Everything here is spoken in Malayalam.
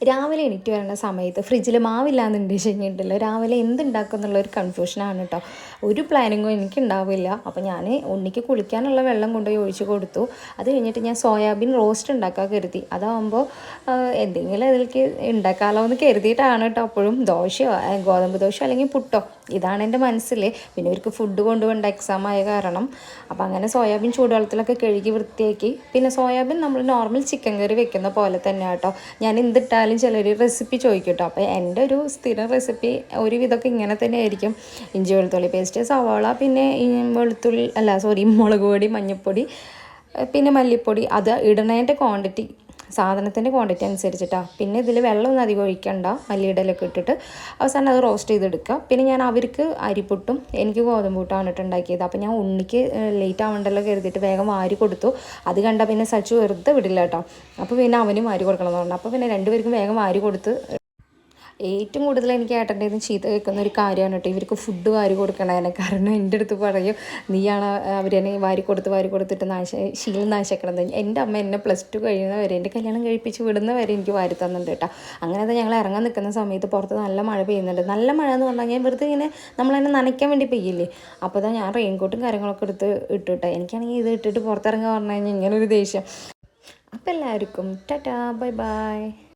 രാവിലെ എണീറ്റ് വരേണ്ട സമയത്ത് ഫ്രിഡ്ജിൽ മാവില്ലാന്നുണ്ട് കഴിഞ്ഞിട്ടില്ല രാവിലെ എന്തുണ്ടാക്കും എന്നുള്ളൊരു കൺഫ്യൂഷനാണ് കേട്ടോ. ഒരു പ്ലാനിങ്ങും എനിക്കുണ്ടാവില്ല. അപ്പോൾ ഞാൻ ഉണ്ണിക്ക് കുളിക്കാനുള്ള വെള്ളം കൊണ്ടുപോയി ഒഴിച്ച് കൊടുത്തു. അത് കഴിഞ്ഞിട്ട് ഞാൻ സോയാബീൻ റോസ്റ്റ് ഉണ്ടാക്കാൻ കരുതി. അതാകുമ്പോൾ എന്തെങ്കിലും അതിലേക്ക് ഉണ്ടാക്കാമല്ലോ എന്ന് കരുതിയിട്ടാണ് കേട്ടോ. അപ്പോഴും ദോശയോ ഗോതമ്പ് ദോശയോ അല്ലെങ്കിൽ പുട്ടോ ഇതാണ് എൻ്റെ മനസ്സിൽ. പിന്നെ ഇവർക്ക് ഫുഡ് കൊണ്ടുപോകേണ്ട എക്സാം ആയ കാരണം അപ്പോൾ അങ്ങനെ സോയാബീൻ ചൂടുവെള്ളത്തിലൊക്കെ കഴുകി വൃത്തിയാക്കി. പിന്നെ സോയാബീൻ നമ്മൾ നോർമൽ ചിക്കൻ കറി വെക്കുന്ന പോലെ തന്നെ കേട്ടോ. ഞാൻ എന്തിട്ടാലും ചിലർ റെസിപ്പി ചോദിക്കും കേട്ടോ. അപ്പോൾ എൻ്റെ ഒരു സ്ഥിരം റെസിപ്പി ഒരുവിധമൊക്കെ ഇങ്ങനെ തന്നെ ആയിരിക്കും. ഇഞ്ചി വെളുത്തുള്ളി പേസ്റ്റ്, സവാള, പിന്നെ മുളക് പൊടി, മഞ്ഞൾപ്പൊടി, പിന്നെ മല്ലിപ്പൊടി. അത് ഇടുന്നതിൻ്റെ ക്വാണ്ടിറ്റി, സാധനത്തിൻ്റെ ക്വാണ്ടിറ്റി അനുസരിച്ചിട്ടാണ്. പിന്നെ ഇതിൽ വെള്ളമൊന്നും അധികം ഒഴിക്കണ്ട. മല്ലിയിടലൊക്കെ ഇട്ടിട്ട് അവസാനം അത് റോസ്റ്റ് ചെയ്തെടുക്കുക. പിന്നെ ഞാൻ അവർക്ക് അരിപ്പുട്ടും എനിക്ക് ഗോതമ്പ് പുട്ടാണ് ഉണ്ടാക്കിയത്. അപ്പോൾ ഞാൻ ഉണ്ണിക്ക് ലേറ്റ് ആവണ്ടല്ലോ കരുതിയിട്ട് വേഗം വാരി കൊടുത്തു. അത് കണ്ട പിന്നെ സച്ചു വെറുതെ വിടില്ല കേട്ടോ. അപ്പോൾ പിന്നെ അവനും വാരി കൊടുക്കണം എന്ന് പറഞ്ഞു. അപ്പോൾ പിന്നെ രണ്ടുപേർക്കും വേഗം വാരി കൊടുത്ത്. ഏറ്റവും കൂടുതൽ എനിക്ക് ഏട്ടൻ്റെ ചീത്ത കേൾക്കുന്ന ഒരു കാര്യമാണ് കേട്ടോ ഇവർക്ക് ഫുഡ് വാരി കൊടുക്കണേനെ. കാരണം എൻ്റെ അടുത്ത് പറയും, നീയാണ് അവരെന്നെ വാരി കൊടുത്തിട്ട് ശീലം നാശക്കണത്. എൻ്റെ അമ്മ എന്നെ +2 കഴിയുന്നവരെ, എൻ്റെ കല്യാണം കഴിപ്പിച്ച് വിടുന്നവരെ എനിക്ക് വാരി തന്നിട്ടുണ്ട് കേട്ടോ. അങ്ങനെ ഞങ്ങൾ ഇറങ്ങാൻ നിൽക്കുന്ന സമയത്ത് പുറത്ത് നല്ല മഴ പെയ്യുന്നുണ്ട്. നല്ല മഴ എന്ന് പറഞ്ഞാൽ ഞാൻ വെറുതെ ഇങ്ങനെ നമ്മളെന്നെ നനയ്ക്കാൻ വേണ്ടി പെയ്യില്ലേ. അപ്പോൾ ഞാൻ റെയിൻകോട്ടും കാര്യങ്ങളൊക്കെ ഇട്ടിട്ടെ. എനിക്കാണെങ്കിൽ ഇത് ഇട്ടിട്ട് പുറത്തിറങ്ങാൻ പറഞ്ഞു കഴിഞ്ഞാൽ ഇങ്ങനൊരു ദേഷ്യം. അപ്പോൾ എല്ലാവർക്കും ടാറ്റാ, ബൈ ബൈ.